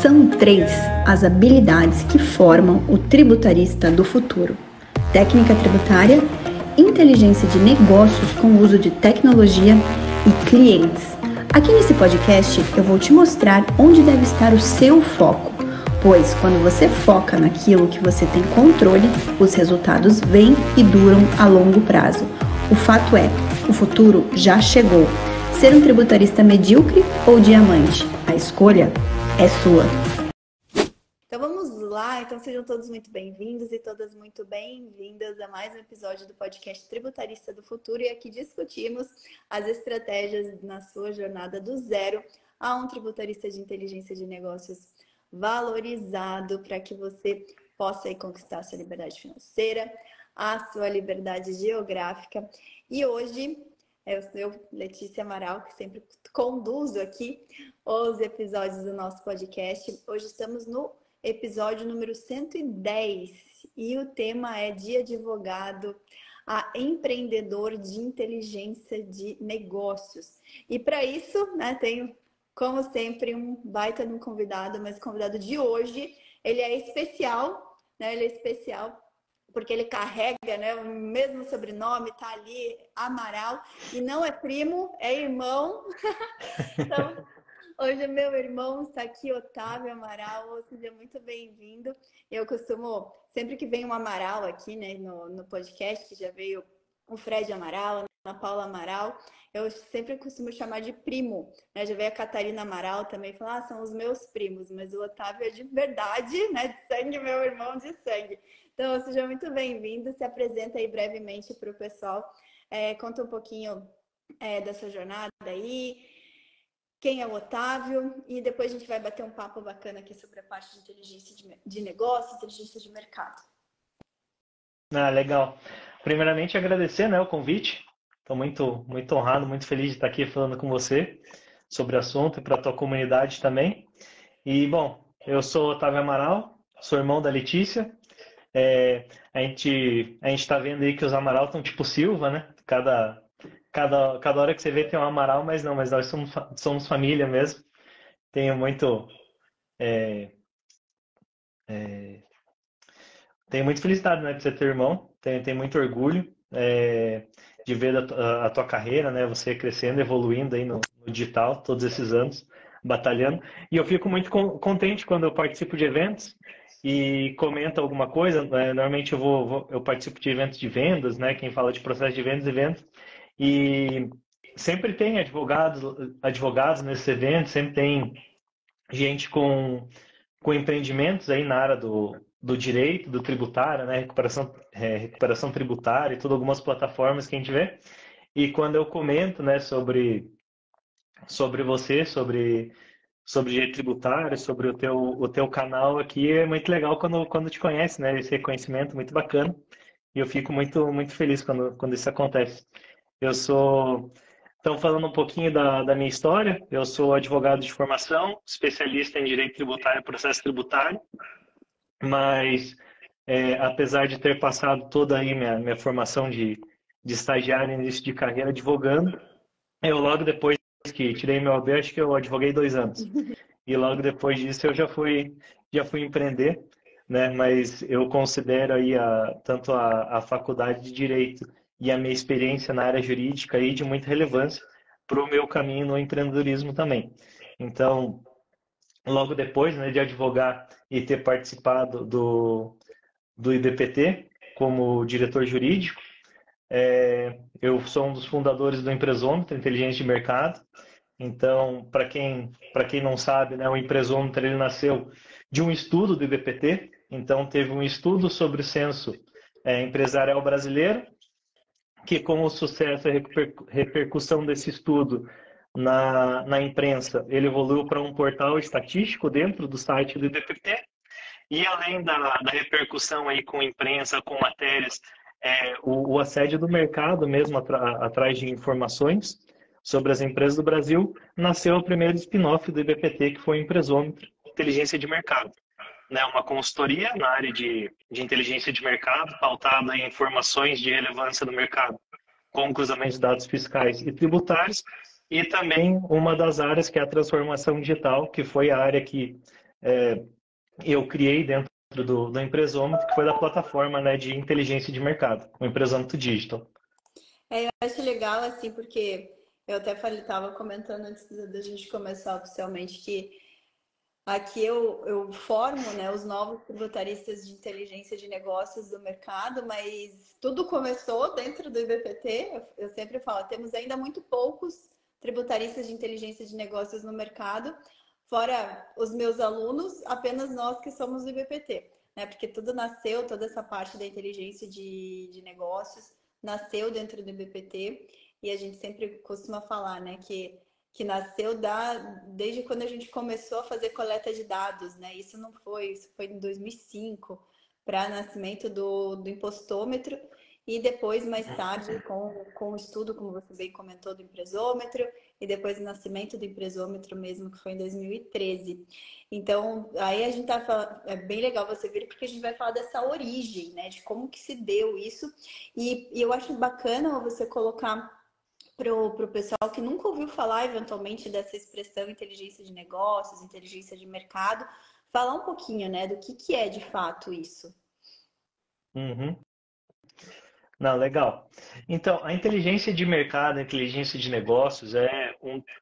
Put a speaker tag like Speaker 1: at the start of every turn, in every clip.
Speaker 1: São 3 as habilidades que formam o tributarista do futuro: técnica tributária, inteligência de negócios com uso de tecnologia e clientes. Aqui nesse podcast eu vou te mostrar onde deve estar o seu foco, pois quando você foca naquilo que você tem controle, os resultados vêm e duram a longo prazo. O fato é, o futuro já chegou. Ser um tributarista medíocre ou diamante? A escolha é sua. Então vamos lá, então sejam todos muito bem-vindos e todas muito bem-vindas a mais um episódio do podcast Tributarista do Futuro, e aqui discutimos as estratégias na sua jornada do zero a um tributarista de inteligência de negócios valorizado, para que você possa aí conquistar a sua liberdade financeira, a sua liberdade geográfica. E hoje eu, Letícia Amaral, que sempre conduzo aqui os episódios do nosso podcast. Hoje estamos no episódio número 110 e o tema é de advogado a empreendedor de inteligência de negócios. E para isso, né, tenho, como sempre, um baita de um convidado, mas o convidado de hoje, ele é especial, né? Ele é especial porque ele carrega, né, o mesmo sobrenome, tá ali, Amaral, e não é primo, é irmão. Então, hoje meu irmão está aqui, Otávio Amaral, seja muito bem-vindo. Eu costumo, sempre que vem um Amaral aqui, né, no podcast, que já veio o Fred Amaral, a Paula Amaral, eu sempre costumo chamar de primo, né? Já veio a Catarina Amaral também, falar, são os meus primos, mas o Otávio é de verdade, né, de sangue, meu irmão de sangue. Então, seja muito bem-vindo, se apresenta aí brevemente para o pessoal, conta um pouquinho da sua jornada aí, quem é o Otávio, e depois a gente vai bater um papo bacana aqui sobre a parte de inteligência de negócio, inteligência de mercado.
Speaker 2: Legal. Primeiramente, agradecer, né, o convite. Estou muito honrado, muito feliz de estar aqui falando com você sobre o assunto e para a tua comunidade também. E, bom, eu sou Otávio Amaral, sou irmão da Letícia. A gente está vendo aí que os Amaral estão tipo Silva, né? Cada hora que você vê tem um Amaral, mas nós somos família mesmo. Tenho muita felicidade, né, de você ter irmão. Tenho muito orgulho de ver a tua carreira, né? Você crescendo, evoluindo aí no digital todos esses anos, batalhando. E eu fico muito contente quando eu participo de eventos e comenta alguma coisa. Normalmente eu participo de eventos de vendas, né? Quem fala de processo de vendas e vendas. E sempre tem advogados nesses eventos, sempre tem gente com empreendimentos aí na área do direito, do tributário, né? Recuperação tributária e tudo, algumas plataformas que a gente vê. E quando eu comento, né, sobre você, sobre direito tributário, sobre o teu canal aqui, é muito legal quando te conhece, né? Esse reconhecimento muito bacana. E eu fico muito feliz quando isso acontece. Então, falando um pouquinho da minha história, eu sou advogado de formação, especialista em direito tributário e processo tributário, mas apesar de ter passado toda aí minha formação de estagiário no início de carreira advogando, eu logo depois que tirei meu AB, acho que eu advoguei 2 anos. E logo depois disso eu já fui empreender, né? Mas eu considero aí tanto a faculdade de Direito e a minha experiência na área jurídica aí de muita relevância para o meu caminho no empreendedorismo também. Então, logo depois, né, de advogar e ter participado do IBPT como diretor jurídico, eu sou um dos fundadores do Empresômetro, Inteligência de Mercado. Então, para quem não sabe, né, o Empresômetro ele nasceu de um estudo do IBPT. Então, teve um estudo sobre o censo empresarial brasileiro, que com o sucesso e repercussão desse estudo na imprensa, ele evoluiu para um portal estatístico dentro do site do IBPT. E além da repercussão aí com imprensa, com matérias, o assédio do mercado mesmo atrás de informações sobre as empresas do Brasil, nasceu o primeiro spin-off do IBPT, que foi o Empresômetro, Inteligência de Mercado. Né, uma consultoria na área de inteligência de mercado, pautada em informações de relevância do mercado, com cruzamento de dados fiscais e tributários, e também uma das áreas que é a transformação digital, que foi a área que eu criei dentro do Empresômetro, que foi da plataforma, né, de inteligência de mercado, o Empresômetro Digital.
Speaker 1: Eu acho legal, assim, porque eu até falei, estava comentando antes da gente começar oficialmente que aqui eu formo, né, os novos tributaristas de inteligência de negócios do mercado, mas tudo começou dentro do IBPT. Eu sempre falo, temos ainda muito poucos tributaristas de inteligência de negócios no mercado, fora os meus alunos, apenas nós que somos do IBPT, né? Porque tudo nasceu, toda essa parte da inteligência de negócios nasceu dentro do IBPT e a gente sempre costuma falar, né, que nasceu desde quando a gente começou a fazer coleta de dados, né? Isso foi em 2005, para nascimento do impostômetro, e depois, mais tarde, com o estudo, como você bem comentou, do empresômetro, e depois o nascimento do empresômetro mesmo, que foi em 2013. Então, aí a gente tá falando, é bem legal você vir, porque a gente vai falar dessa origem, né? De como que se deu isso, e eu acho bacana você colocar para o pessoal que nunca ouviu falar, eventualmente, dessa expressão inteligência de negócios, inteligência de mercado, falar um pouquinho, né, do que é de fato isso.
Speaker 2: Uhum. Não, legal. Então, a inteligência de mercado, a inteligência de negócios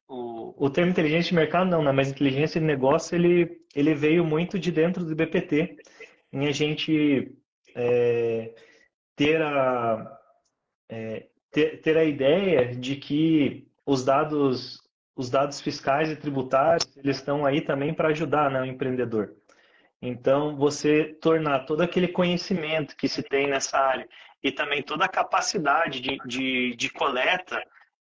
Speaker 2: o termo inteligência de mercado não, né? Mas inteligência de negócio ele veio muito de dentro do BPT, em a gente é, ter ter a ideia de que os dados fiscais e tributários eles estão aí também para ajudar, né, o empreendedor. Então, você tornar todo aquele conhecimento que se tem nessa área e também toda a capacidade de coleta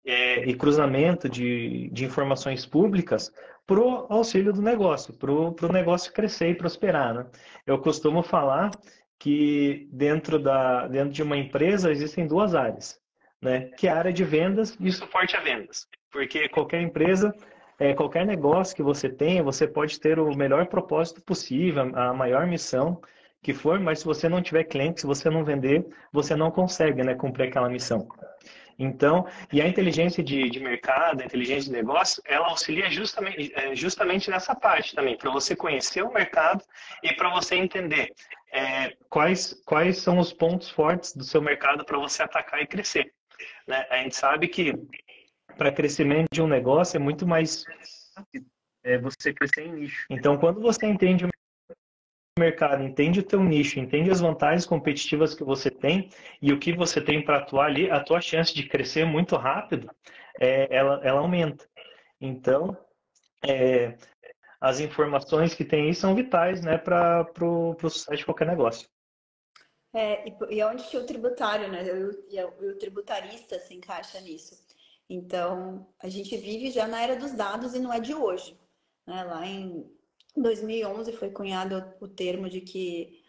Speaker 2: e cruzamento de informações públicas para o auxílio do negócio, para o negócio crescer e prosperar, né? Eu costumo falar que dentro de uma empresa existem duas áreas, né? Que é a área de vendas e suporte a vendas. Porque qualquer empresa qualquer negócio que você tenha, você pode ter o melhor propósito possível, a maior missão que for, mas se você não tiver cliente, se você não vender, você não consegue, né, cumprir aquela missão. Então, e a inteligência de mercado, a inteligência de negócio, ela auxilia justamente nessa parte também, para você conhecer o mercado e para você entender quais são os pontos fortes do seu mercado para você atacar e crescer. Né? A gente sabe que para crescimento de um negócio é muito mais rápido você crescer em nicho. Então, quando você entende o mercado, entende o teu nicho, entende as vantagens competitivas que você tem e o que você tem para atuar ali, a tua chance de crescer muito rápido, ela aumenta. Então, as informações que tem aí são vitais, né, para o sucesso de qualquer negócio.
Speaker 1: E onde que o tributário, né, o tributarista se encaixa nisso? Então, a gente vive já na era dos dados e não é de hoje, né? Lá em 2011 foi cunhado o termo de que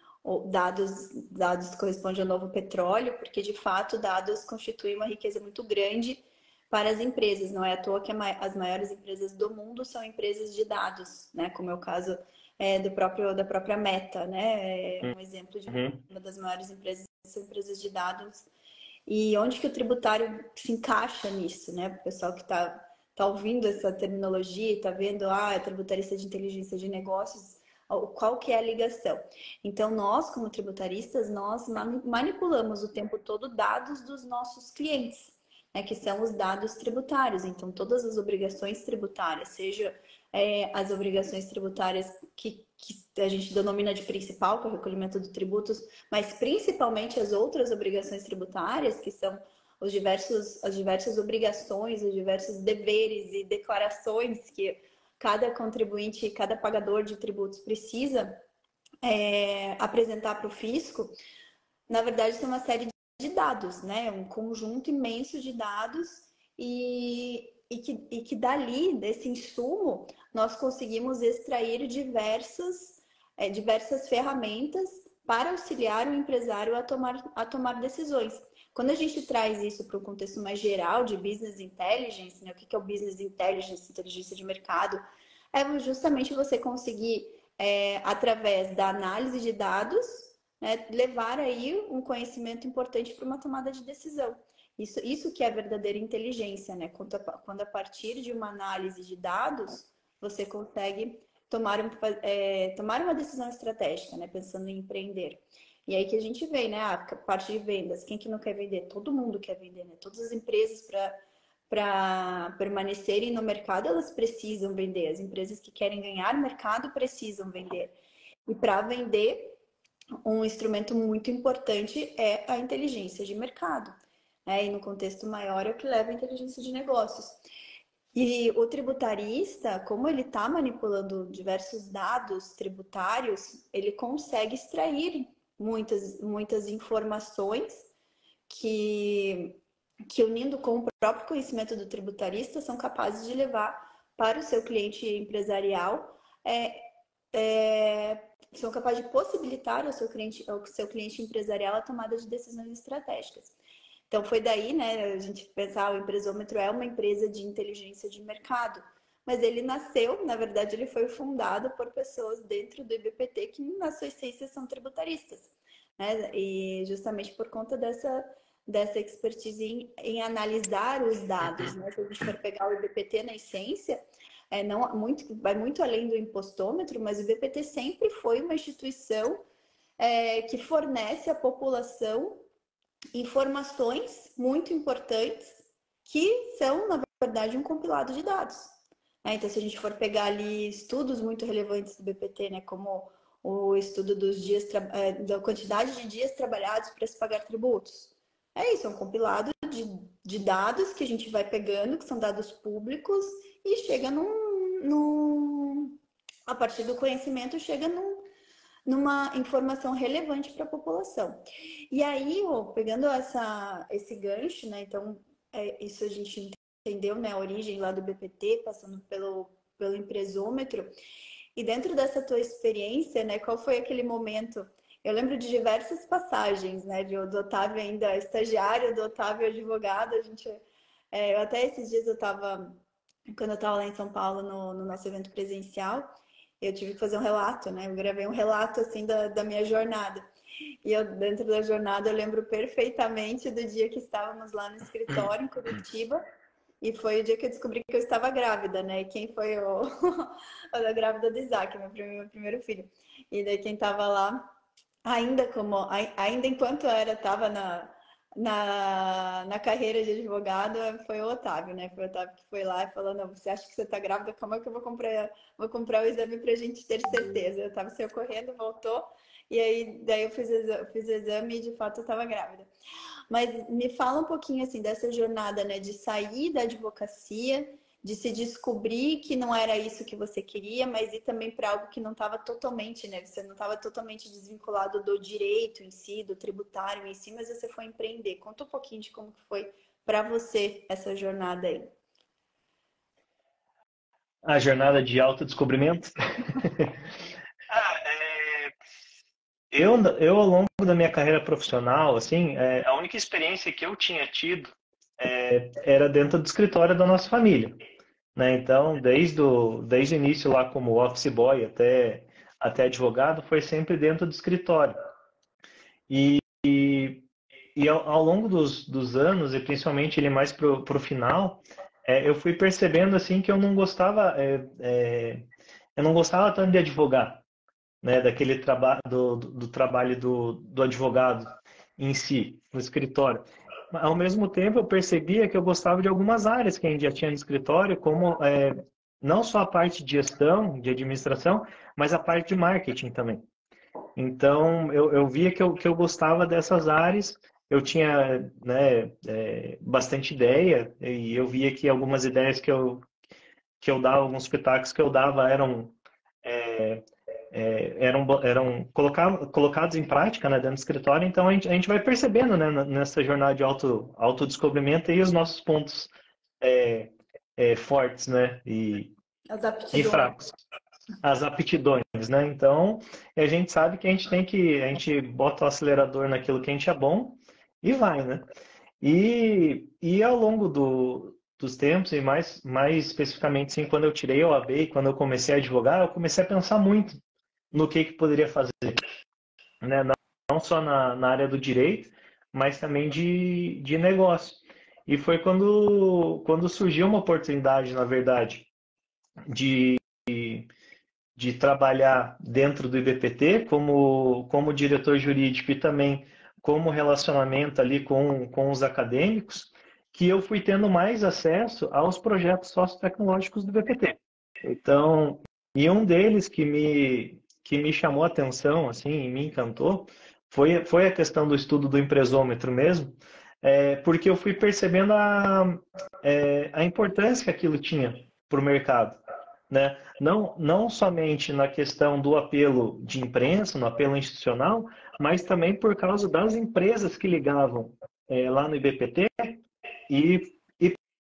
Speaker 1: dados correspondem ao novo petróleo, porque de fato dados constituem uma riqueza muito grande para as empresas. Não é à toa que as maiores empresas do mundo são empresas de dados, né? Como é o caso da própria Meta, né? É um exemplo de
Speaker 2: Uhum.
Speaker 1: uma das maiores empresas, são empresas de dados. E onde que o tributário se encaixa nisso, né? O pessoal que tá ouvindo essa terminologia e está vendo, é tributarista de inteligência de negócios, qual que é a ligação? Então, nós, como tributaristas, nós manipulamos o tempo todo dados dos nossos clientes, né, que são os dados tributários. Então, todas as obrigações tributárias, seja as obrigações tributárias que a gente denomina de principal, que é o recolhimento de tributos, mas principalmente as outras obrigações tributárias, que são as diversas obrigações, os diversos deveres e declarações que cada contribuinte, cada pagador de tributos precisa apresentar para o fisco. Na verdade, são uma série de dados, né? Um conjunto imenso de dados e que dali, desse insumo, nós conseguimos extrair diversas ferramentas para auxiliar o empresário a tomar decisões. Quando a gente traz isso para o contexto mais geral de business intelligence, né? O que é o business intelligence, inteligência de mercado? É justamente você conseguir, através da análise de dados, né, levar aí um conhecimento importante para uma tomada de decisão. Isso que é a verdadeira inteligência, né? Quando a partir de uma análise de dados, você consegue tomar uma decisão estratégica, né? Pensando em empreender. E aí que a gente vê, né? A parte de vendas. Quem que não quer vender? Todo mundo quer vender, né? Todas as empresas para permanecerem no mercado, elas precisam vender. As empresas que querem ganhar mercado precisam vender. E para vender, um instrumento muito importante é a inteligência de mercado. Né? E no contexto maior é o que leva a inteligência de negócios. E o tributarista, como ele está manipulando diversos dados tributários, ele consegue extrair muitas informações que unindo com o próprio conhecimento do tributarista, são capazes de levar para o seu cliente empresarial, são capazes de possibilitar ao seu cliente empresarial a tomada de decisões estratégicas. Então, foi daí, né, a gente pensar, o empresômetro é uma empresa de inteligência de mercado, mas ele nasceu, na verdade, ele foi fundado por pessoas dentro do IBPT que, na sua essência, são tributaristas, né? E justamente por conta dessa expertise em analisar os dados, né? Se a gente for pegar o IBPT na essência, vai muito além do impostômetro, mas o IBPT sempre foi uma instituição que fornece à população informações muito importantes que são, na verdade, um compilado de dados. Então, se a gente for pegar ali estudos muito relevantes do BPT, né, como o estudo dos da quantidade de dias trabalhados para se pagar tributos. É isso, é um compilado de dados que a gente vai pegando, que são dados públicos, e chega a partir do conhecimento, chega numa informação relevante para a população. E aí, pegando esse gancho, né? Então, isso a gente entendeu, né? A origem lá do BPT, passando pelo empresômetro. E dentro dessa tua experiência, né? Qual foi aquele momento? Eu lembro de diversas passagens, né? Do Otávio ainda estagiário, do Otávio advogado. Eu até esses dias quando eu estava lá em São Paulo no nosso evento presencial, eu tive que fazer um relato, né? Eu gravei um relato, assim, da minha jornada. E dentro da jornada, eu lembro perfeitamente do dia que estávamos lá no escritório, em Curitiba. E foi o dia que eu descobri que eu estava grávida, né? E quem foi a grávida do Isaac, meu primeiro filho. E daí quem estava lá, ainda enquanto estava na carreira de advogado, foi o Otávio, né? Foi o Otávio que foi lá e falou: não, você acha que você tá grávida? Calma que eu vou comprar o exame pra gente ter certeza. Eu tava saiu correndo, voltou, e aí daí eu fiz o exame e de fato eu tava grávida. Mas me fala um pouquinho assim dessa jornada, né? De sair da advocacia, de se descobrir que não era isso que você queria, mas ir também para algo que não estava totalmente, né? Você não estava totalmente desvinculado do direito em si, do tributário em si, mas você foi empreender. Conta um pouquinho de como que foi para você essa jornada aí.
Speaker 2: A jornada de autodescobrimento? Eu, ao longo da minha carreira profissional, assim, a única experiência que eu tinha tido era dentro do escritório da nossa família. Né? Então, desde o início lá como office boy até advogado, foi sempre dentro do escritório. E ao longo dos anos, e principalmente ele mais pro final, eu fui percebendo assim que eu não gostava tanto de advogar, né? Daquele do trabalho do advogado em si, no escritório. Ao mesmo tempo, eu percebia que eu gostava de algumas áreas que a gente já tinha no escritório, como não só a parte de gestão, de administração, mas a parte de marketing também. Então, eu via que eu gostava dessas áreas, eu tinha, né, bastante ideia, e eu via que algumas ideias que eu dava, alguns pitacos que eu dava eram colocados em prática, né, dentro do escritório. Então, a gente vai percebendo, né, nessa jornada de autodescobrimento e os nossos pontos fortes, né, e fracos. As aptidões, né? Então, a gente sabe que a gente bota o acelerador naquilo que a gente é bom e vai, né? E ao longo dos tempos, e mais especificamente, sim, quando eu tirei a OAB e quando eu comecei a advogar, eu comecei a pensar muito no que poderia fazer, né? Não só na área do direito, mas também de negócio. E foi quando surgiu uma oportunidade, na verdade, de de trabalhar dentro do IBPT como diretor jurídico e também como relacionamento ali com os acadêmicos, que eu fui tendo mais acesso aos projetos sociotecnológicos do IBPT. Então, e um deles que me chamou a atenção, assim, e me encantou, foi a questão do estudo do empresômetro mesmo, porque eu fui percebendo a importância que aquilo tinha para o mercado, né? Não somente na questão do apelo de imprensa, no apelo institucional, mas também por causa das empresas que ligavam lá no IBPT e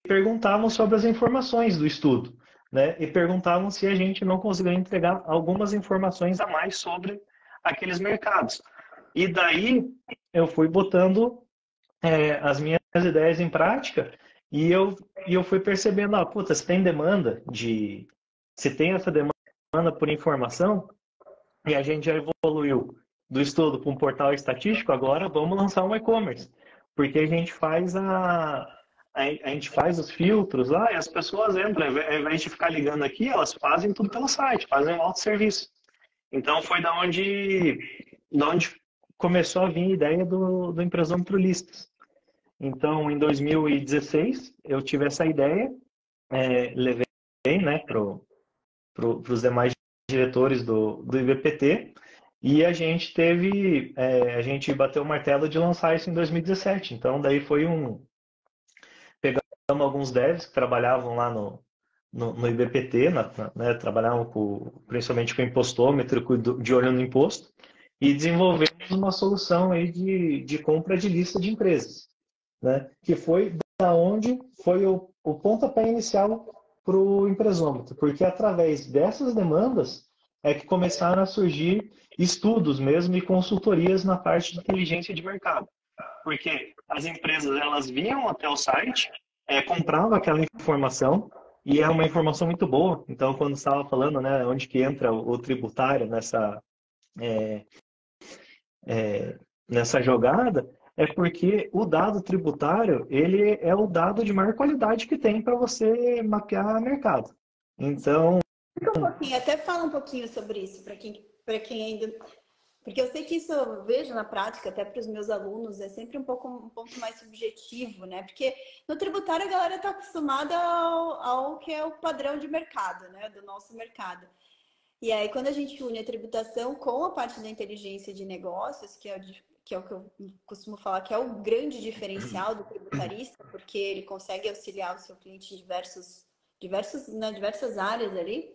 Speaker 2: perguntavam sobre as informações do estudo, né? E perguntavam se a gente não conseguia entregar algumas informações a mais sobre aqueles mercados. E daí eu fui botando as minhas ideias em prática e eu fui percebendo, puta, se tem essa demanda por informação e a gente já evoluiu do estudo para um portal estatístico, agora vamos lançar um e-commerce, porque a gente faz os filtros lá e as pessoas entram, ao invés de ficar ligando aqui, elas fazem tudo pelo site, fazem um autosserviço. Então foi da onde começou a vir a ideia do Empresômetro Listas. Então, em 2016, eu tive essa ideia, levei, né, para os demais diretores do IBPT, e a gente a gente bateu o martelo de lançar isso em 2017. Então, daí pegamos alguns devs que trabalhavam lá no IBPT, né, trabalhavam principalmente com impostômetro, de olho no imposto, e desenvolvemos uma solução aí de compra de lista de empresas, né, que foi da onde foi o pontapé inicial para o empresômetro, porque através dessas demandas é que começaram a surgir estudos mesmo e consultorias na parte de inteligência de mercado. Porque as empresas elas vinham até o site, compravam aquela informação, e é uma informação muito boa. Então, quando você estava falando, né, onde que entra o tributário nessa jogada, é porque o dado tributário ele é o dado de maior qualidade que tem para você mapear mercado. Então,
Speaker 1: até fala um pouquinho sobre isso para quem ainda, porque eu sei que isso eu vejo na prática, até para os meus alunos, é sempre um ponto mais subjetivo, né? Porque no tributário a galera está acostumada ao que é o padrão de mercado, né? Do nosso mercado. E aí, quando a gente une a tributação com a parte da inteligência de negócios, que é o que eu costumo falar, que é o grande diferencial do tributarista, porque ele consegue auxiliar o seu cliente em diversas áreas ali,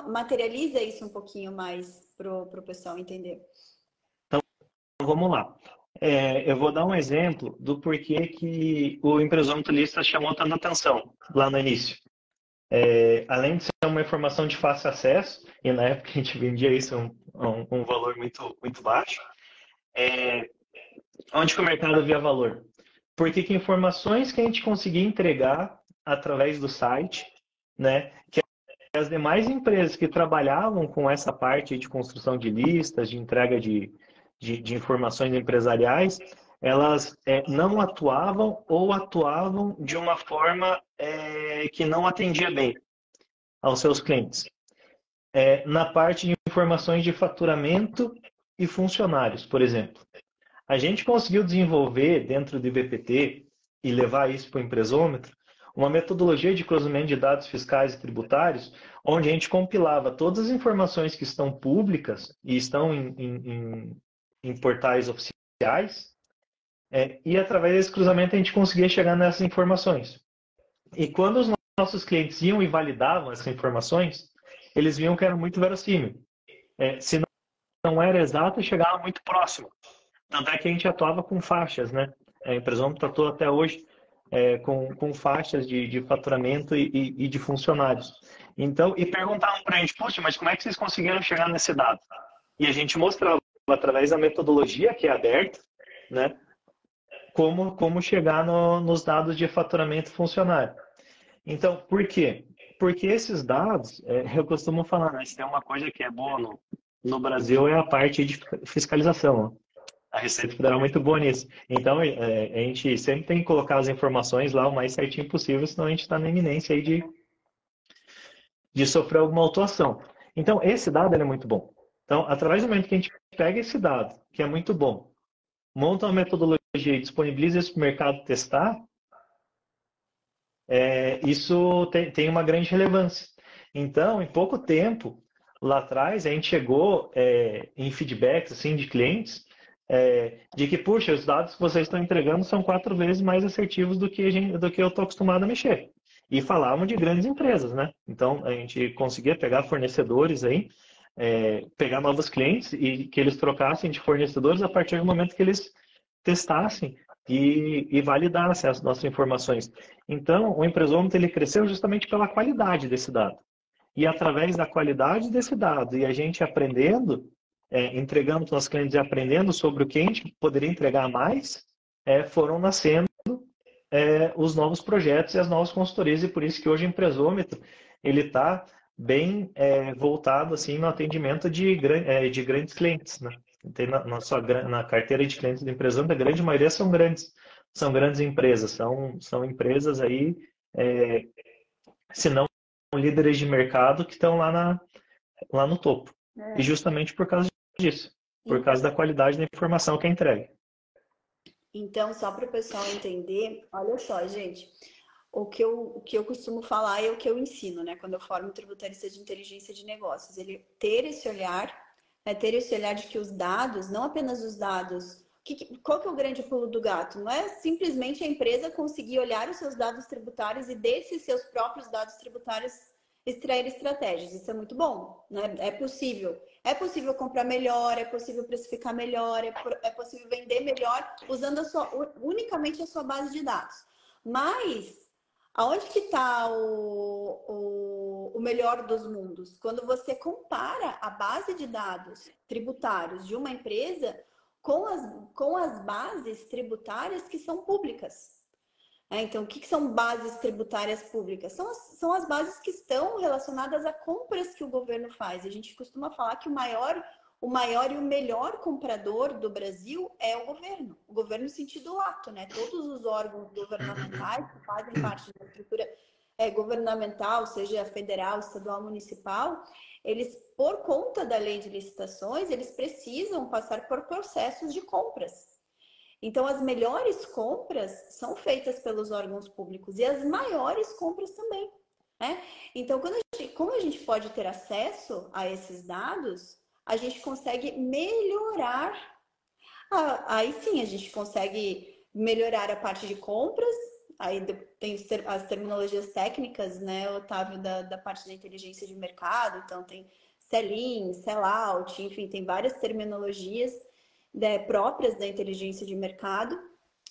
Speaker 1: materializa isso um pouquinho mais para o pessoal entender.
Speaker 2: Então, vamos lá. Eu vou dar um exemplo do porquê que o empresômetro lista chamou tanta atenção lá no início. Além de ser uma informação de fácil acesso, e na época a gente vendia isso um valor muito, muito baixo, onde que o mercado via valor? Porque que informações que a gente conseguia entregar através do site, né, que as demais empresas que trabalhavam com essa parte de construção de listas, de entrega de informações empresariais, elas não atuavam ou atuavam de uma forma que não atendia bem aos seus clientes. Na parte de informações de faturamento e funcionários, por exemplo. A gente conseguiu desenvolver dentro do IBPT e levar isso para o empresômetro uma metodologia de cruzamento de dados fiscais e tributários, onde a gente compilava todas as informações que estão públicas e estão em portais oficiais, e através desse cruzamento a gente conseguia chegar nessas informações. E quando os nossos clientes iam e validavam essas informações, eles viam que era muito verossímil. Se não era exato, chegava muito próximo. Tanto é que a gente atuava com faixas, né? A Empresômetro atua até hoje com faixas de faturamento e de funcionários. Então, e perguntavam para a gente, poxa, mas como é que vocês conseguiram chegar nesse dado? E a gente mostrava, através da metodologia que é aberta, né, como chegar nos dados de faturamento funcionário. Então, por quê? Porque esses dados, eu costumo falar, né, se tem uma coisa que é boa no Brasil é a parte de fiscalização. Ó. A Receita Federal é muito boa nisso. Então, a gente sempre tem que colocar as informações lá o mais certinho possível, senão a gente está na iminência aí de sofrer alguma autuação. Então, esse dado ele é muito bom. Então, através do momento que a gente pega esse dado, que é muito bom, monta uma metodologia e disponibiliza isso para o mercado testar, isso tem uma grande relevância. Então, em pouco tempo, lá atrás, a gente chegou em feedbacks assim, de clientes de que, puxa, os dados que vocês estão entregando são 4 vezes mais assertivos do que eu estou acostumado a mexer. E falavam de grandes empresas, né? Então, a gente conseguia pegar fornecedores aí, pegar novos clientes e que eles trocassem de fornecedores a partir do momento que eles testassem e validassem as nossas informações. Então, o empresômetro ele cresceu justamente pela qualidade desse dado. E através da qualidade desse dado e a gente aprendendo, entregando para os nossos clientes e aprendendo sobre o que a gente poderia entregar mais, foram nascendo os novos projetos e as novas consultorias. E por isso que hoje o empresômetro ele está bem voltado assim no atendimento de grandes clientes, né? Tem na carteira de clientes do empresômetro, a grande maioria são grandes empresas, são empresas aí, se não líderes de mercado que estão lá no topo. E justamente por causa disso, por causa da qualidade da informação que é entregue.
Speaker 3: Então, só para o pessoal entender, olha só, gente, o que eu costumo falar é o que eu ensino, né? Quando eu formo tributarista de inteligência de negócios, ele ter esse olhar, de que os dados, não apenas os dados, qual que é o grande pulo do gato? Não é simplesmente a empresa conseguir olhar os seus dados tributários e desses seus próprios dados tributários extrair estratégias. Isso é muito bom, né? É possível. É possível comprar melhor, é possível precificar melhor, é possível vender melhor usando unicamente a sua base de dados. Mas aonde que está o melhor dos mundos? Quando você compara a base de dados tributários de uma empresa com as bases tributárias que são públicas. Então, o que são bases tributárias públicas? São as bases que estão relacionadas a compras que o governo faz. A gente costuma falar que o maior e o melhor comprador do Brasil é o governo no sentido lato, né? Todos os órgãos governamentais que fazem parte da estrutura governamental, seja federal, estadual, municipal, eles, por conta da lei de licitações, eles precisam passar por processos de compras. Então, as melhores compras são feitas pelos órgãos públicos e as maiores compras também, né? Então, como a gente pode ter acesso a esses dados, a gente consegue melhorar. Aí sim, a gente consegue melhorar a parte de compras. Aí tem as terminologias técnicas, né, Otávio, da parte da inteligência de mercado. Então, tem sell-in, sell-out, enfim, tem várias terminologias próprias da inteligência de mercado,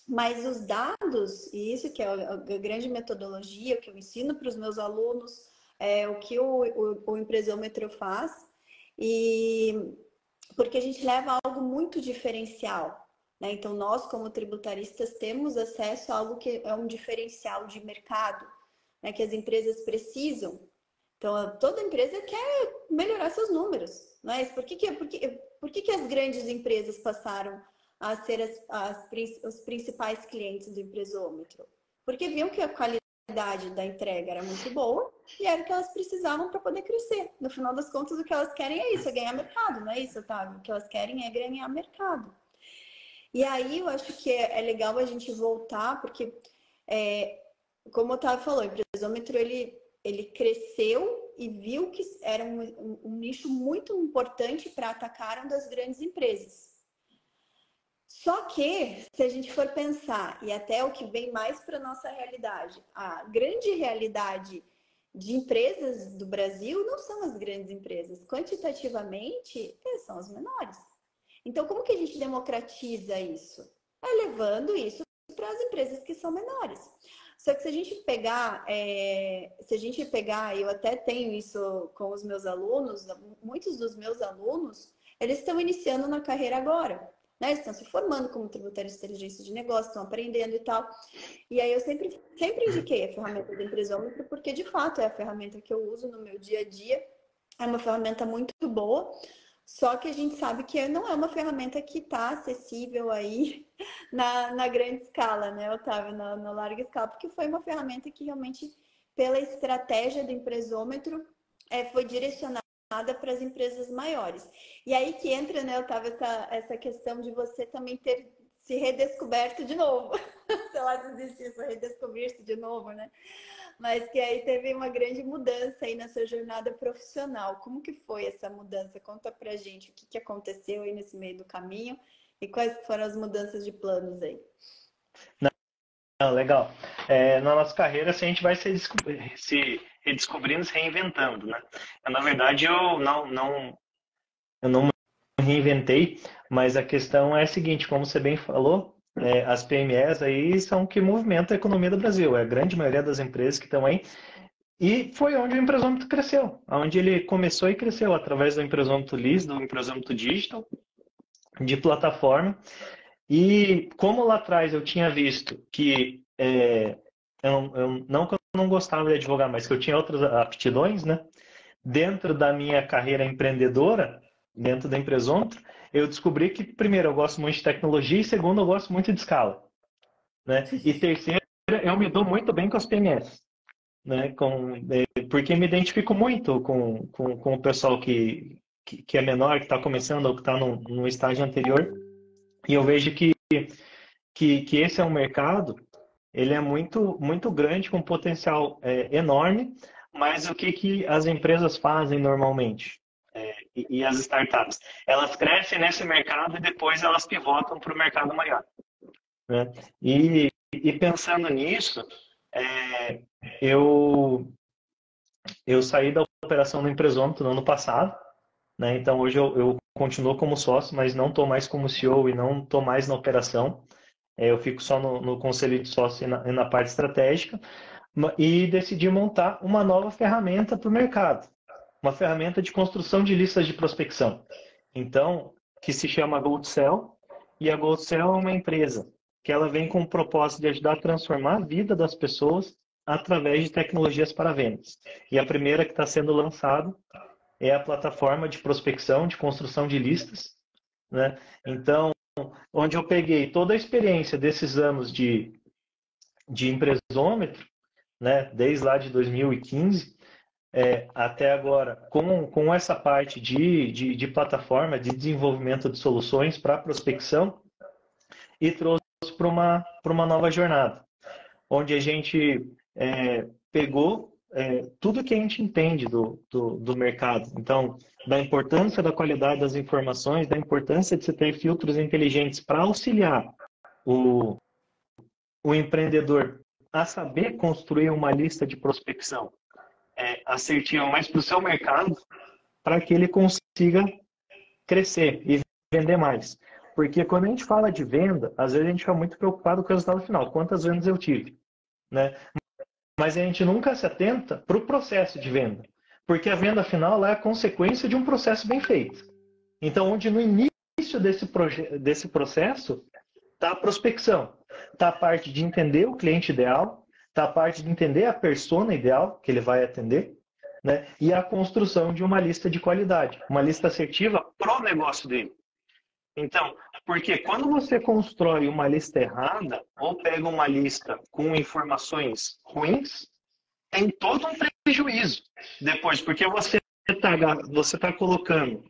Speaker 3: mas os dados, e isso que é a grande metodologia que eu ensino para os meus alunos, o que o empresômetro faz, e porque a gente leva algo muito diferencial, né? Então, nós, como tributaristas, temos acesso a algo que é um diferencial de mercado, né? Que as empresas precisam. Então, toda empresa quer melhorar seus números, né? Por que as grandes empresas passaram a ser os principais clientes do empresômetro? Porque viam que a qualidade da entrega era muito boa e era o que elas precisavam para poder crescer. No final das contas, o que elas querem é isso, é ganhar mercado, não é isso, Otávio? O que elas querem é ganhar mercado. E aí, eu acho que é legal a gente voltar, porque, como o Otávio falou, o empresômetro, ele cresceu e viu que era um nicho muito importante para atacar uma das grandes empresas. Só que, se a gente for pensar, e até o que vem mais para a nossa realidade, a grande realidade de empresas do Brasil não são as grandes empresas. Quantitativamente, são as menores. Então, como que a gente democratiza isso? Levando isso para as empresas que são menores. Só que se a gente pegar, eu até tenho isso com os meus alunos, muitos dos meus alunos, eles estão iniciando na carreira agora, né? Eles estão se formando como tributários de inteligência de negócio, estão aprendendo e tal. E aí eu sempre indiquei a ferramenta do empresômetro, porque de fato é a ferramenta que eu uso no meu dia a dia, é uma ferramenta muito boa. Só que a gente sabe que não é uma ferramenta que está acessível aí na grande escala, né, Otávio? Na larga escala, porque foi uma ferramenta que realmente, pela estratégia do empresômetro, foi direcionada para as empresas maiores. E aí que entra, né, Otávio, essa questão de você também ter se redescoberto de novo. Sei lá se existe isso, redescobrir-se de novo, né? Mas que aí teve uma grande mudança aí na sua jornada profissional. Como que foi essa mudança? Conta pra gente o que aconteceu aí nesse meio do caminho e quais foram as mudanças de planos aí.
Speaker 2: Não, legal. Na nossa carreira, assim, a gente vai se redescobrindo, se reinventando, né? Na verdade, eu não me reinventei, mas a questão é a seguinte, como você bem falou, as PMEs aí são o que movimentam a economia do Brasil. É a grande maioria das empresas que estão aí. E foi onde o empresômetro cresceu, onde ele começou e cresceu, através do empresômetro LIS, do empresômetro digital, de plataforma. E como lá atrás eu tinha visto que não que eu não gostava de advogar, mas que eu tinha outras aptidões, né? Dentro da minha carreira empreendedora, dentro da Empresômetro, eu descobri que, primeiro, eu gosto muito de tecnologia e, segundo, eu gosto muito de escala, né? E terceiro, eu me dou muito bem com as PMS, né? Porque me identifico muito com o pessoal que é menor, que está começando ou que está no estágio anterior, e eu vejo que esse é um mercado, ele é muito, muito grande, com potencial enorme, mas o que as empresas fazem normalmente? E as startups? Elas crescem nesse mercado e depois elas pivotam para o mercado maior, né? E pensando nisso, eu saí da operação do Empresômetro no ano passado, né? Então hoje eu continuo como sócio, mas não estou mais como CEO e não estou mais na operação. Eu fico só no conselho de sócio e na parte estratégica, e decidi montar uma nova ferramenta para o mercado, uma ferramenta de construção de listas de prospecção. Então, que se chama GoldSell, e a GoldSell é uma empresa que ela vem com o propósito de ajudar a transformar a vida das pessoas através de tecnologias para vendas. E a primeira que está sendo lançada é a plataforma de prospecção, de construção de listas, né? Então, onde eu peguei toda a experiência desses anos de empresômetro, né, desde lá de 2015 até agora, com essa parte de plataforma, de desenvolvimento de soluções para prospecção, e trouxe para uma nova jornada, onde a gente pegou tudo que a gente entende do mercado. Então, da importância da qualidade das informações, da importância de se ter filtros inteligentes para auxiliar o empreendedor a saber construir uma lista de prospecção assertiva, mas para o seu mercado, para que ele consiga crescer e vender mais. Porque quando a gente fala de venda, às vezes a gente fica muito preocupado com o resultado final. Quantas vendas eu tive, né? Mas a gente nunca se atenta para o processo de venda. Porque a venda final é a consequência de um processo bem feito. Então, onde no início desse processo está a prospecção, está a parte de entender o cliente ideal, está a parte de entender a persona ideal que ele vai atender, né? E a construção de uma lista de qualidade, uma lista assertiva para o negócio dele. Então, porque quando você constrói uma lista errada ou pega uma lista com informações ruins, tem todo um prejuízo depois, porque você está colocando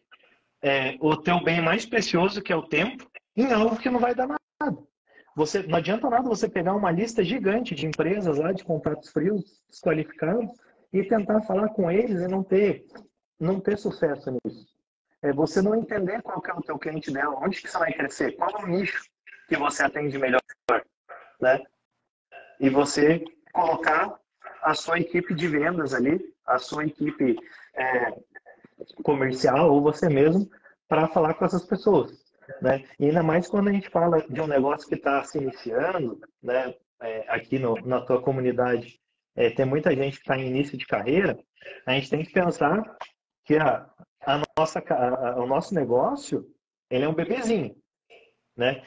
Speaker 2: o teu bem mais precioso, que é o tempo, em algo que não vai dar nada. Não adianta nada você pegar uma lista gigante de empresas lá, de contatos frios, desqualificados, e tentar falar com eles e não ter sucesso nisso. Você não entender qual que é o teu cliente dela, onde que você vai crescer, qual é o nicho que você atende melhor, né? E você colocar a sua equipe de vendas ali, a sua equipe comercial ou você mesmo para falar com essas pessoas, né? E ainda mais quando a gente fala de um negócio que está se iniciando, né? Aqui na tua comunidade tem muita gente que está em início de carreira, a gente tem que pensar que o nosso negócio, ele é um bebezinho, né?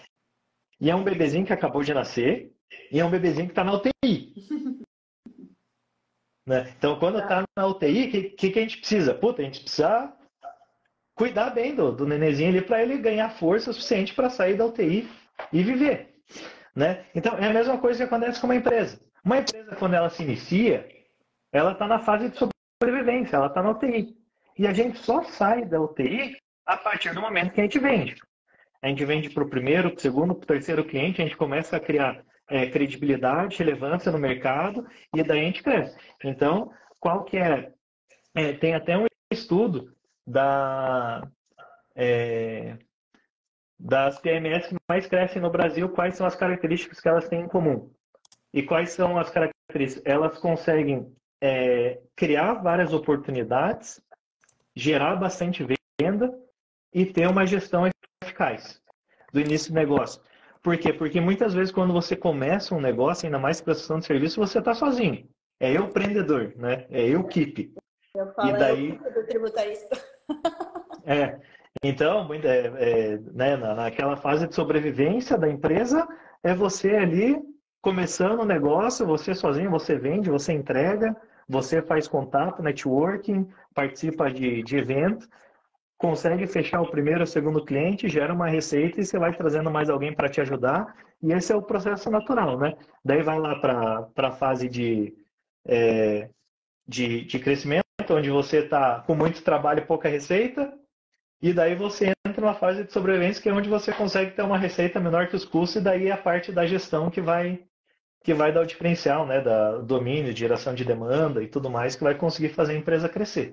Speaker 2: E é um bebezinho que acabou de nascer e é um bebezinho que está na UTI. Né? Então, quando está na UTI, o que a gente precisa? A gente precisa cuidar bem do nenenzinho ali para ele ganhar força suficiente para sair da UTI e viver. Né? Então, é a mesma coisa que acontece com uma empresa. Uma empresa, quando ela se inicia, ela está na fase de sobrevivência, ela está na UTI. E a gente só sai da UTI a partir do momento que a gente vende. A gente vende para o primeiro, para o segundo, para o terceiro cliente, a gente começa a criar credibilidade, relevância no mercado, e daí a gente cresce. Então, qual que é? Tem até um estudo das PMS que mais crescem no Brasil, quais são as características que elas têm em comum. E quais são as características? Elas conseguem criar várias oportunidades, gerar bastante venda e ter uma gestão eficaz do início do negócio. Por quê? Porque muitas vezes quando você começa um negócio, ainda mais prestação de serviço, você está sozinho. É eu empreendedor, né? É eu keep.
Speaker 3: Eu falo,
Speaker 2: E daí,
Speaker 3: eu do tributarista.
Speaker 2: Então, né, naquela fase de sobrevivência da empresa, é você ali começando o negócio, você sozinho, você vende, você entrega, você faz contato, networking, participa de evento, consegue fechar o primeiro ou segundo cliente, gera uma receita e você vai trazendo mais alguém para te ajudar. E esse é o processo natural, né? Daí vai lá para a fase de crescimento, onde você está com muito trabalho e pouca receita. E daí você entra numa fase de sobrevivência, que é onde você consegue ter uma receita menor que os custos, e daí é a parte da gestão que vai dar o diferencial, né? Da domínio, de geração de demanda e tudo mais, que vai conseguir fazer a empresa crescer.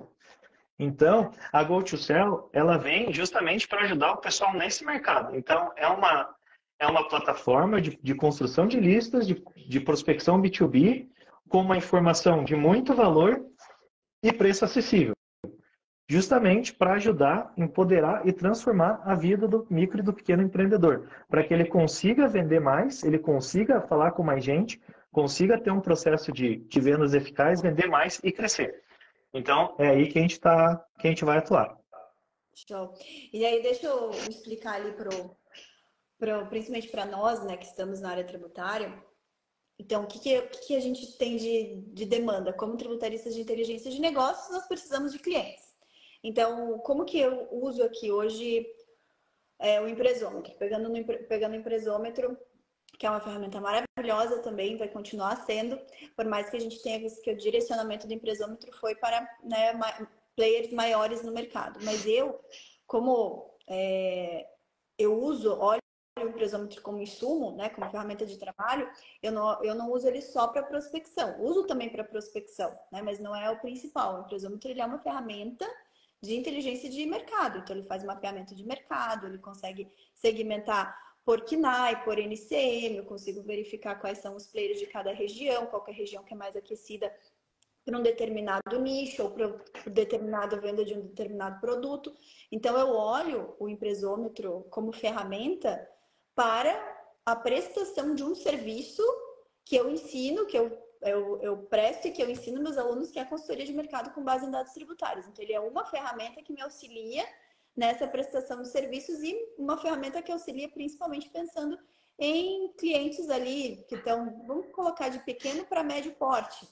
Speaker 2: Então, a Go2Sell, ela vem justamente para ajudar o pessoal nesse mercado. Então, é uma plataforma de construção de listas, de prospecção B2B, com uma informação de muito valor e preço acessível. Justamente para ajudar, empoderar e transformar a vida do micro e do pequeno empreendedor, para que ele consiga vender mais, ele consiga falar com mais gente, consiga ter um processo de vendas eficaz, vender mais e crescer. Então, é aí que a gente vai atuar.
Speaker 3: Show. E aí, deixa eu explicar ali principalmente para nós, né, que estamos na área tributária. Então, o que a gente tem de demanda? Como tributaristas de inteligência de negócios, nós precisamos de clientes. Então, como que eu uso aqui hoje o empresômetro? Pegando o empresômetro, que é uma ferramenta maravilhosa também, vai continuar sendo, por mais que a gente tenha visto que o direcionamento do empresômetro foi para, né, players maiores no mercado. Mas como eu olho o empresômetro como insumo, né, como ferramenta de trabalho, eu não uso ele só para prospecção. Uso também para prospecção, né, mas não é o principal. O empresômetro ele é uma ferramenta de inteligência de mercado. Então, ele faz mapeamento de mercado, ele consegue segmentar por KNAI, por NCM, eu consigo verificar quais são os players de cada região, qual é a região que é mais aquecida para um determinado nicho ou para determinada venda de um determinado produto. Então, eu olho o empresômetro como ferramenta para a prestação de um serviço que eu ensino, que eu presto e que eu ensino meus alunos, que é a consultoria de mercado com base em dados tributários. Então, ele é uma ferramenta que me auxilia nessa prestação de serviços e uma ferramenta que auxilia principalmente pensando em clientes ali que estão, vamos colocar de pequeno para médio porte.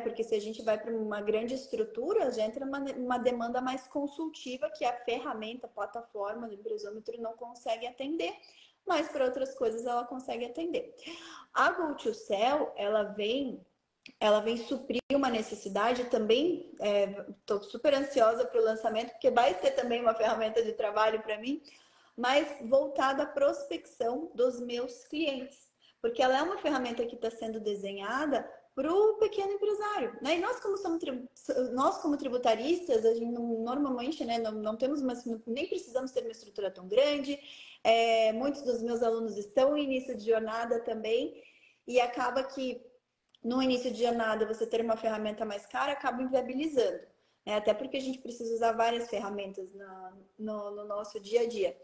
Speaker 3: Porque se a gente vai para uma grande estrutura, já entra uma demanda mais consultiva que a ferramenta, a plataforma do empresômetro não consegue atender, mas para outras coisas ela consegue atender. A Go2Sell, ela vem suprir uma necessidade também. Estou super ansiosa para o lançamento, porque vai ser também uma ferramenta de trabalho para mim, mas voltada à prospecção dos meus clientes, porque ela é uma ferramenta que está sendo desenhada para o pequeno empresário, né? E nós como tributaristas, a gente normalmente, né, não temos nem precisamos ter uma estrutura tão grande. Muitos dos meus alunos estão em início de jornada também, e acaba que no início de jornada você ter uma ferramenta mais cara acaba inviabilizando, né? Até porque a gente precisa usar várias ferramentas no nosso dia a dia.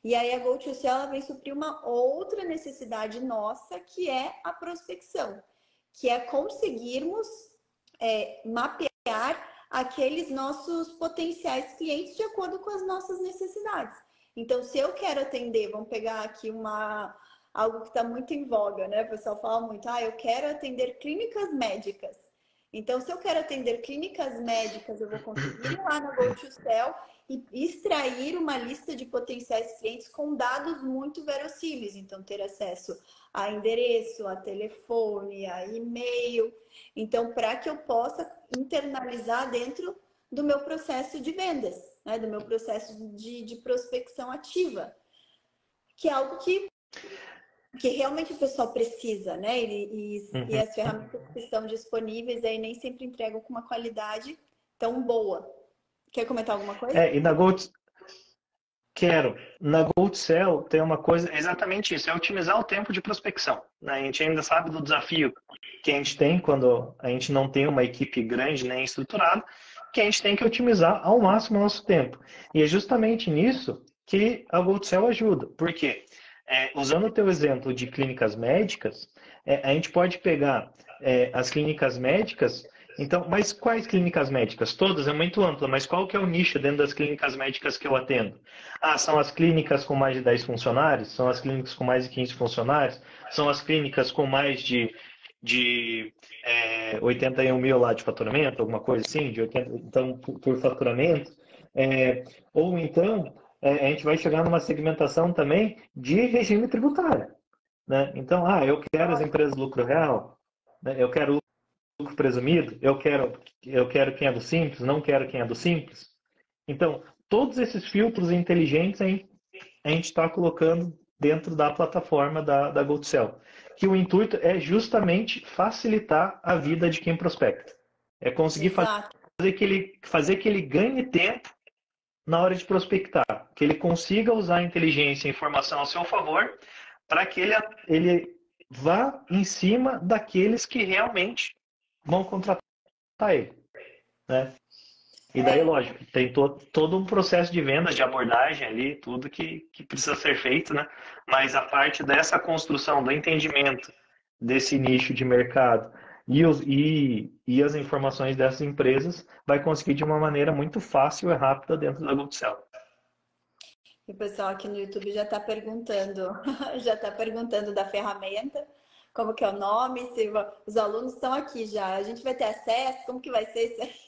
Speaker 3: E aí a Go2Sell ela vem suprir uma outra necessidade nossa, que é a prospecção, que é conseguirmos mapear aqueles nossos potenciais clientes de acordo com as nossas necessidades. Então, se eu quero atender, vamos pegar aqui algo que está muito em voga, né? O pessoal fala muito, eu quero atender clínicas médicas. Então, se eu quero atender clínicas médicas, eu vou conseguir ir lá no GoToCell e extrair uma lista de potenciais clientes com dados muito verossímeis. Então, ter acesso a endereço, a telefone, a e-mail. Então, para que eu possa internalizar dentro do meu processo de vendas, né? Do meu processo de prospecção ativa, que é algo que realmente o pessoal precisa, né? E as ferramentas que estão disponíveis aí nem sempre entregam com uma qualidade tão boa. Quer comentar alguma coisa?
Speaker 2: E na Gold... Quero. Na GoldCell tem uma coisa, exatamente isso, é otimizar o tempo de prospecção, né? A gente ainda sabe do desafio que a gente tem quando a gente não tem uma equipe grande nem estruturada, que a gente tem que otimizar ao máximo o nosso tempo. E é justamente nisso que a GoldCell ajuda. Por quê? Usando o teu exemplo de clínicas médicas, a gente pode pegar as clínicas médicas. Então, mas quais clínicas médicas? Todas é muito ampla, mas qual que é o nicho dentro das clínicas médicas que eu atendo? São as clínicas com mais de 10 funcionários? São as clínicas com mais de 15 funcionários? São as clínicas com mais de 81 mil lá de faturamento, alguma coisa assim, de 80, então, por faturamento? Ou então, a gente vai chegar numa segmentação também de regime tributário, né? Então, eu quero as empresas de lucro real, né? Eu quero lucro presumido, eu quero quem é do simples, não quero quem é do simples. Então, todos esses filtros inteligentes a gente está colocando dentro da plataforma da GoldCell, que o intuito é justamente facilitar a vida de quem prospecta. É conseguir fazer que ele ganhe tempo na hora de prospectar, que ele consiga usar a inteligência e a informação a seu favor para que ele vá em cima daqueles que realmente vão contratar ele, né? E daí, lógico, tem todo um processo de venda, de abordagem ali, tudo que precisa ser feito, né? Mas a parte dessa construção, do entendimento desse nicho de mercado e as informações dessas empresas vai conseguir de uma maneira muito fácil e rápida dentro da GoldCell.
Speaker 3: E o pessoal aqui no YouTube já está perguntando, já está perguntando da ferramenta, como que é o nome, se os alunos estão aqui já, a gente vai ter acesso, como que vai ser isso aí?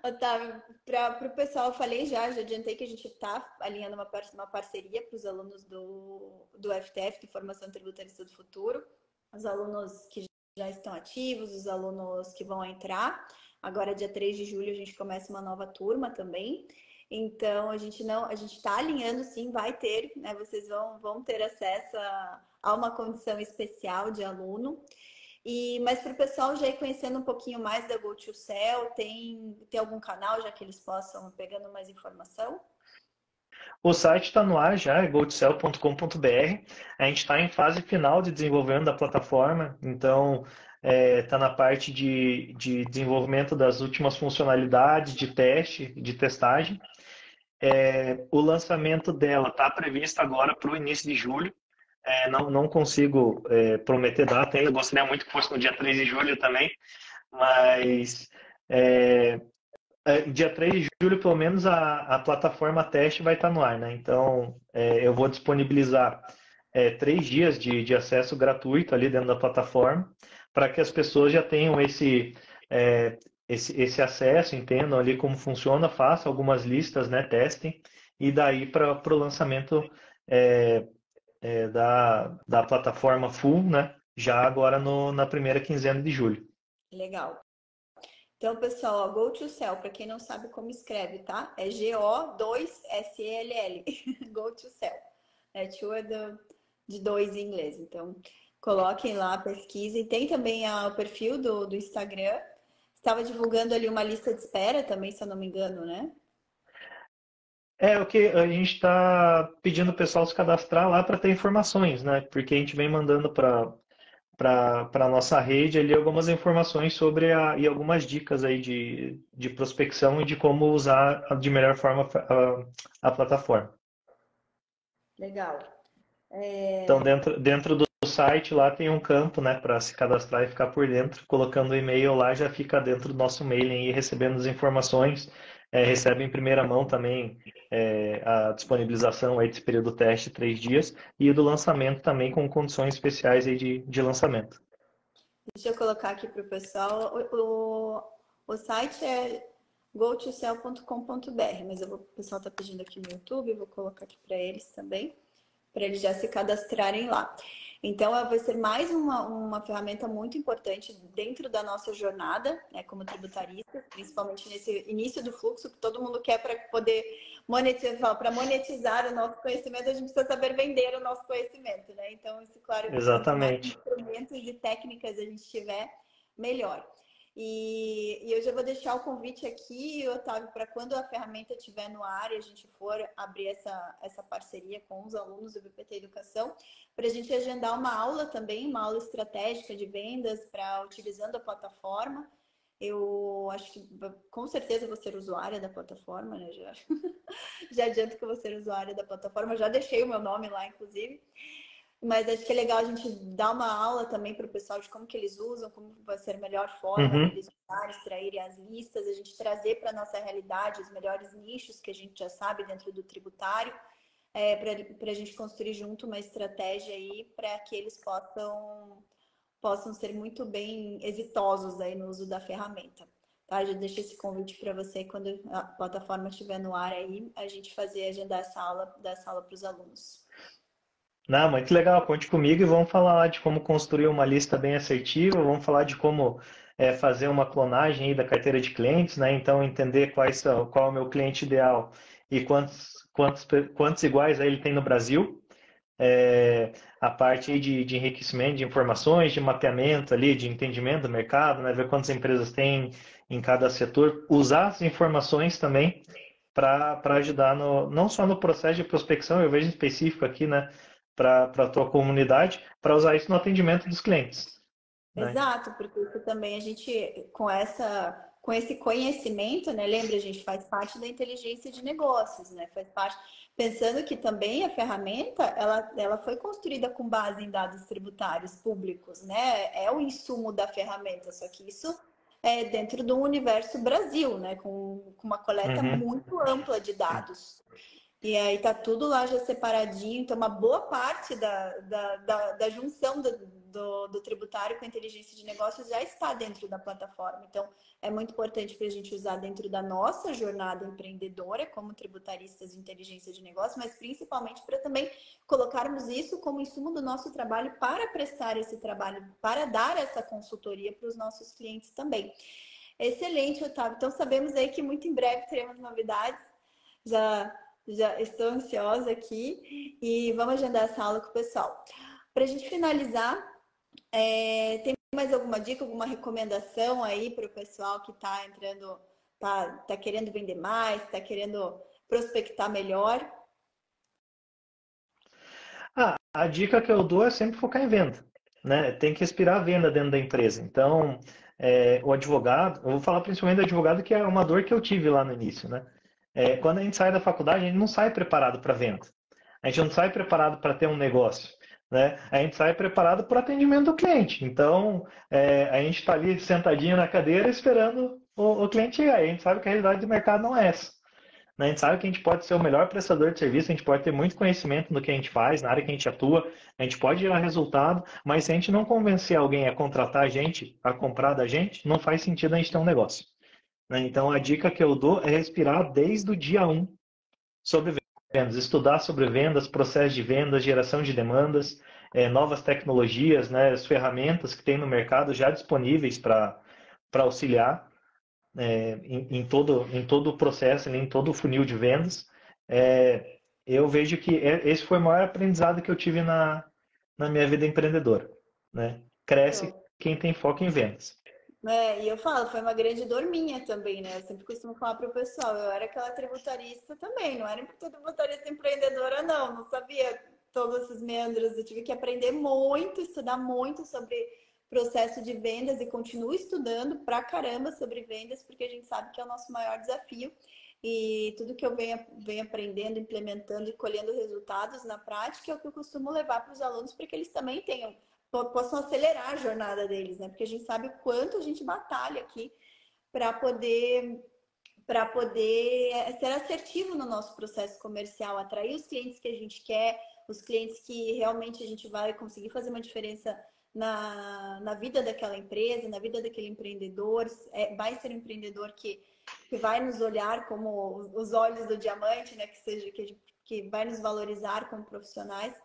Speaker 3: Otávio, para o pessoal, eu falei já adiantei que a gente está alinhando uma parceria para os alunos do FTF, de Formação Tributarista do Futuro, os alunos que já estão ativos, os alunos que vão entrar. Agora, dia 3 de julho, a gente começa uma nova turma também. Então, a gente está alinhando, sim, vai ter, né? Vocês vão ter acesso a uma condição especial de aluno. Mas para o pessoal já ir conhecendo um pouquinho mais da GoToCell, tem algum canal já que eles possam pegando mais informação?
Speaker 2: O site está no ar já, é goldcell.com.br. A gente está em fase final de desenvolvimento da plataforma, então está na parte de desenvolvimento das últimas funcionalidades de teste, de testagem. O lançamento dela está previsto agora para o início de julho. Não consigo prometer data ainda, gostaria muito que fosse no dia 3 de julho também, mas dia 3 de julho, pelo menos, a plataforma teste vai estar no ar, né? Então, eu vou disponibilizar 3 dias de acesso gratuito ali dentro da plataforma, para que as pessoas já tenham esse acesso, entendam ali como funciona, façam algumas listas, né? Testem, e daí para o lançamento da plataforma full, né? Já agora na primeira quinzena de julho.
Speaker 3: Legal. Então, pessoal, ó, GoToCell, para quem não sabe como escreve, tá? É Go2Cell. GoToCell. Two é de dois em inglês. Então, coloquem lá, pesquisem. Tem também o perfil do Instagram. Estava divulgando ali uma lista de espera também, se eu não me engano, né?
Speaker 2: O que a gente está pedindo o pessoal se cadastrar lá para ter informações, né? Porque a gente vem mandando para a nossa rede ali algumas informações sobre e algumas dicas aí de prospecção e de como usar de melhor forma a plataforma.
Speaker 3: Legal.
Speaker 2: Então, dentro do site lá tem um campo, né, para se cadastrar e ficar por dentro. Colocando o e-mail lá, já fica dentro do nosso mailing e recebendo as informações. Recebe em primeira mão também a disponibilização aí desse período teste, 3 dias, e do lançamento também com condições especiais aí de lançamento.
Speaker 3: Deixa eu colocar aqui para o pessoal. O site é gotocell.com.br, mas o pessoal está pedindo aqui no YouTube, eu vou colocar aqui para eles também, para eles já se cadastrarem lá. Então, vai ser mais uma ferramenta muito importante dentro da nossa jornada, né, como tributarista, principalmente nesse início do fluxo, que todo mundo quer para poder monetizar, para monetizar o nosso conhecimento, a gente precisa saber vender o nosso conhecimento, né? Então, isso, claro, quanto mais
Speaker 2: Exatamente.
Speaker 3: instrumentos e técnicas a gente tiver, melhor. E eu já vou deixar o convite aqui, Otávio, para quando a ferramenta estiver no ar e a gente for abrir essa parceria com os alunos do BPT Educação, para a gente agendar uma aula também, uma aula estratégica de vendas para utilizando a plataforma. Eu acho que com certeza vou ser usuária da plataforma, né? Já adianto que eu vou ser usuária da plataforma, já deixei o meu nome lá, inclusive. Mas acho que é legal a gente dar uma aula também para o pessoal de como que eles usam, como vai ser a melhor forma deles usarem, extraírem as listas, a gente trazer para a nossa realidade os melhores nichos que a gente já sabe dentro do tributário, para a gente construir junto uma estratégia aí para que eles possam ser muito bem exitosos aí no uso da ferramenta. Tá? Já deixo esse convite para você quando a plataforma estiver no ar aí, a gente agendar essa aula para os alunos.
Speaker 2: Não, muito legal, conte comigo e vamos falar lá de como construir uma lista bem assertiva, vamos falar de como fazer uma clonagem aí da carteira de clientes, né? Então entender qual é o meu cliente ideal e quantos iguais a ele tem no Brasil. A parte aí de enriquecimento de informações, de mapeamento ali, de entendimento do mercado, né? Ver quantas empresas tem em cada setor, usar as informações também para ajudar não só no processo de prospecção, eu vejo em específico aqui, né? Para a tua comunidade, para usar isso no atendimento dos clientes. Né?
Speaker 3: Exato, porque isso também a gente, com esse conhecimento, né? Lembra, a gente faz parte da inteligência de negócios, né? Faz parte, pensando que também a ferramenta, ela foi construída com base em dados tributários públicos, né? É o insumo da ferramenta, só que isso é dentro do universo Brasil, né? Com uma coleta muito ampla de dados. E aí tá tudo lá já separadinho, então uma boa parte da junção do tributário com a inteligência de negócios já está dentro da plataforma. Então é muito importante para a gente usar dentro da nossa jornada empreendedora como tributaristas de inteligência de negócios, mas principalmente para também colocarmos isso como insumo do nosso trabalho para prestar esse trabalho, para dar essa consultoria para os nossos clientes também. Excelente, Otávio. Então sabemos aí que muito em breve teremos novidades. Já estou ansiosa aqui e vamos agendar essa aula com o pessoal. Para a gente finalizar, tem mais alguma dica, alguma recomendação aí para o pessoal que está entrando, tá querendo vender mais, está querendo prospectar melhor?
Speaker 2: A dica que eu dou é sempre focar em venda. Né? Tem que respirar a venda dentro da empresa. Então, o advogado, eu vou falar principalmente do advogado, que é uma dor que eu tive lá no início. Né? Quando a gente sai da faculdade, a gente não sai preparado para venda. A gente não sai preparado para ter um negócio. Né? A gente sai preparado para o atendimento do cliente. Então, a gente está ali sentadinho na cadeira esperando o cliente chegar. A gente sabe que a realidade do mercado não é essa. A gente sabe que a gente pode ser o melhor prestador de serviço, a gente pode ter muito conhecimento no que a gente faz, na área que a gente atua, a gente pode gerar resultado, mas se a gente não convencer alguém a contratar a gente, a comprar da gente, não faz sentido a gente ter um negócio. Então, a dica que eu dou é respirar desde o dia 1 sobre vendas, estudar sobre vendas, processo de vendas, geração de demandas, novas tecnologias, né, as ferramentas que tem no mercado já disponíveis para auxiliar em todo o processo, em todo o funil de vendas. Eu vejo que esse foi o maior aprendizado que eu tive na minha vida empreendedora. Né? Cresce quem tem foco em vendas.
Speaker 3: E eu falo, foi uma grande dor minha também, né? Eu sempre costumo falar para o pessoal, eu era aquela tributarista também, não era tributarista empreendedora, não sabia todos esses meandros, eu tive que aprender muito, estudar muito sobre processo de vendas e continuo estudando pra caramba sobre vendas, porque a gente sabe que é o nosso maior desafio. E tudo que eu venho aprendendo, implementando e colhendo resultados na prática é o que eu costumo levar para os alunos para que eles também possam acelerar a jornada deles, né? Porque a gente sabe o quanto a gente batalha aqui para poder ser assertivo no nosso processo comercial, atrair os clientes que a gente quer, os clientes que realmente a gente vai conseguir fazer uma diferença na vida daquela empresa, na vida daquele empreendedor. Vai ser um empreendedor que vai nos olhar como os olhos do diamante, né? Que vai nos valorizar como profissionais.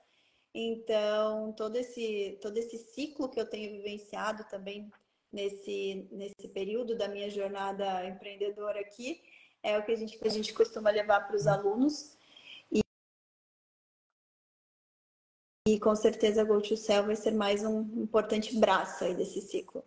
Speaker 3: Então, todo esse ciclo que eu tenho vivenciado também nesse período da minha jornada empreendedora aqui, é o que a gente costuma levar para os alunos. E com certeza a Go to Sell vai ser mais um importante braço aí desse ciclo.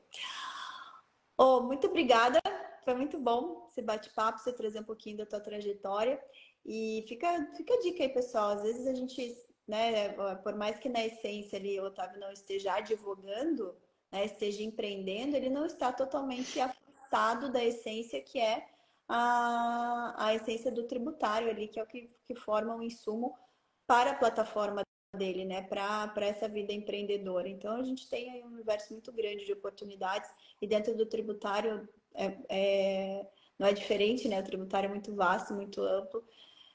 Speaker 3: Oh, muito obrigada, foi muito bom esse bate-papo, você trazer um pouquinho da tua trajetória. E fica a dica aí, pessoal. Às vezes a gente, né, por mais que na essência ali o Otávio não esteja advogando, né, esteja empreendendo, ele não está totalmente afastado da essência que é a essência do tributário ali, que é o que forma o insumo para a plataforma dele, né, para essa vida empreendedora. Então a gente tem aí um universo muito grande de oportunidades e dentro do tributário não é diferente, né? O tributário é muito vasto, muito amplo.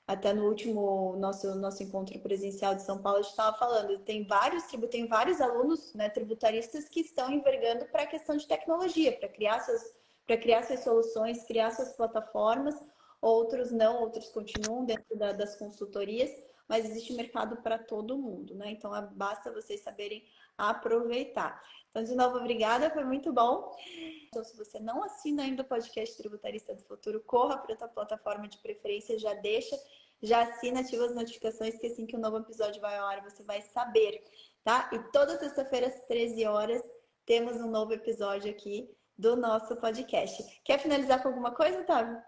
Speaker 3: Até no último nosso encontro presencial de São Paulo, a gente estava falando, tem vários alunos, né, tributaristas que estão envergando para a questão de tecnologia, para criar suas soluções, criar suas plataformas. Outros não, outros continuam dentro das consultorias, mas existe mercado para todo mundo, né? Então, basta vocês saberem aproveitar. Então, de novo, obrigada, foi muito bom. Então, se você não assina ainda o podcast Tributarista do Futuro, corra para a tua plataforma de preferência, já assina, ativa as notificações, que assim que o novo episódio vai ao ar, você vai saber, tá? E toda sexta-feira, às 13 horas, temos um novo episódio aqui do nosso podcast. Quer finalizar com alguma coisa, Otávio?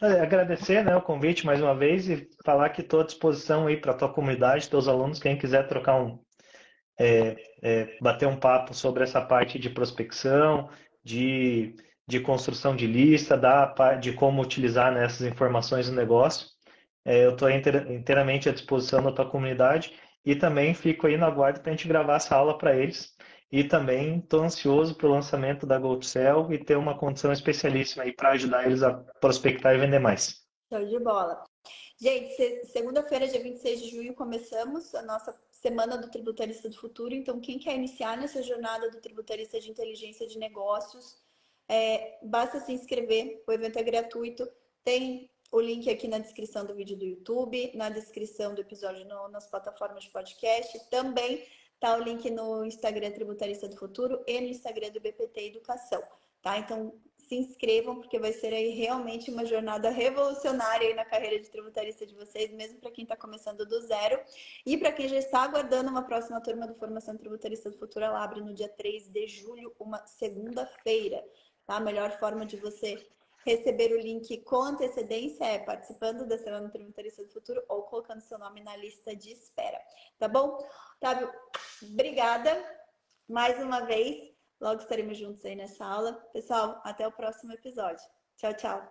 Speaker 2: Agradecer, né, o convite mais uma vez e falar que estou à disposição aí para a tua comunidade, teus alunos, quem quiser trocar bater um papo sobre essa parte de prospecção, de construção de lista, de como utilizar, né, essas informações no negócio. Eu estou inteiramente à disposição da tua comunidade e também fico aí no aguardo para a gente gravar essa aula para eles. E também estou ansioso para o lançamento da GoToSell e ter uma condição especialíssima aí para ajudar eles a prospectar e vender mais.
Speaker 3: Show de bola. Gente, segunda-feira, dia 26 de junho, começamos a nossa Semana do Tributarista do Futuro. Então, quem quer iniciar nessa jornada do tributarista de inteligência de negócios, basta se inscrever. O evento é gratuito. Tem o link aqui na descrição do vídeo do YouTube, na descrição do episódio nas plataformas de podcast. Também tá o link no Instagram Tributarista do Futuro e no Instagram do BPT Educação, tá? Então, se inscrevam, porque vai ser aí realmente uma jornada revolucionária aí na carreira de tributarista de vocês, mesmo para quem está começando do zero. E para quem já está aguardando uma próxima turma do Formação Tributarista do Futuro, ela abre no dia 3 de julho, uma segunda-feira, tá? A melhor forma de você receber o link com antecedência é participando da Semana Tributarista do Futuro ou colocando seu nome na lista de espera, tá bom? Otávio, obrigada mais uma vez. Logo estaremos juntos aí nessa aula. Pessoal, até o próximo episódio. Tchau, tchau.